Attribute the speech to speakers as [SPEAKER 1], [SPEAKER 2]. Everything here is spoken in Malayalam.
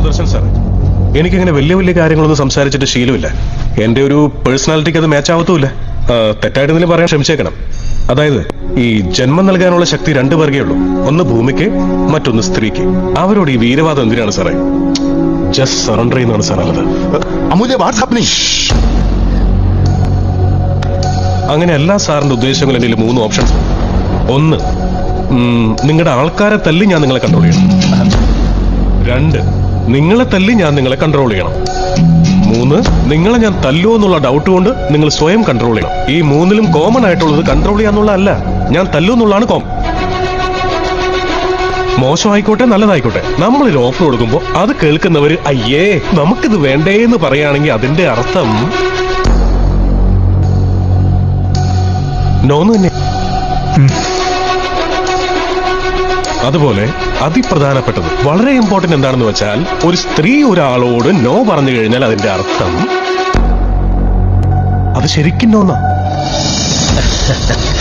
[SPEAKER 1] സുദർശൻ സാർ, എനിക്കിങ്ങനെ വലിയ വലിയ കാര്യങ്ങളൊന്നും സംസാരിച്ചിട്ട് ശീലമില്ല. എന്റെ ഒരു പേഴ്സണാലിറ്റിക്ക് അത് മാച്ച് ആവത്തുമില്ല. തെറ്റായിട്ട് എന്തെങ്കിലും പറയാൻ ക്ഷമിച്ചേക്കണം. അതായത് ഈ ജന്മം നൽകാനുള്ള ശക്തി രണ്ടു പേർക്കേ ഉള്ളൂ. ഒന്ന് ഭൂമിക്ക്, മറ്റൊന്ന് സ്ത്രീക്ക്. അവരോട് ഈ വീരവാദം എന്തിനാണ് സാറേ? ജസ്റ്റ് സറണ്ടർ ചെയ്യുന്നതാണ് സാർ നല്ലത്.
[SPEAKER 2] അമൂല്യ വാട്ട്സ് ഹാപ്പനിങ്?
[SPEAKER 1] അങ്ങനെ എല്ലാ സാറിന്റെ ഉദ്ദേശങ്ങളും എൻ്റെ 3 ഓപ്ഷൻസ്. ഒന്ന്, നിങ്ങളുടെ ആൾക്കാരെ തല്ലി ഞാൻ നിങ്ങളെ കൺട്രോൾ ചെയ്യണം. 2, നിങ്ങളെ തല്ലി ഞാൻ നിങ്ങളെ കൺട്രോൾ ചെയ്യണം. 3, നിങ്ങളെ ഞാൻ തല്ലുമോ എന്നുള്ള ഡൗട്ട് കൊണ്ട് നിങ്ങൾ സ്വയം കൺട്രോൾ ചെയ്യണം. ഈ 3ലും കോമൺ ആയിട്ടുള്ളത് കൺട്രോൾ ചെയ്യാന്നുള്ളതല്ല, ഞാൻ തല്ലു എന്നുള്ളതാണ് കോമൺ. മോശമായിക്കോട്ടെ നല്ലതായിക്കോട്ടെ, നമ്മളൊരു ഓഫർ കൊടുക്കുമ്പോൾ അത് കേൾക്കുന്നവര് അയ്യേ നമുക്കിത് വേണ്ടേ എന്ന് പറയുകയാണെങ്കിൽ അതിന്റെ അർത്ഥം നോന്ന് തന്നെ. അതുപോലെ അതിപ്രധാനപ്പെട്ടത്, വളരെ ഇമ്പോർട്ടന്റ് എന്താണെന്ന് വെച്ചാൽ, ഒരു സ്ത്രീ ഒരാളോട് നോ പറഞ്ഞു കഴിഞ്ഞാൽ അതിന്റെ അർത്ഥം അത് ശരിക്കും നോന്നാ.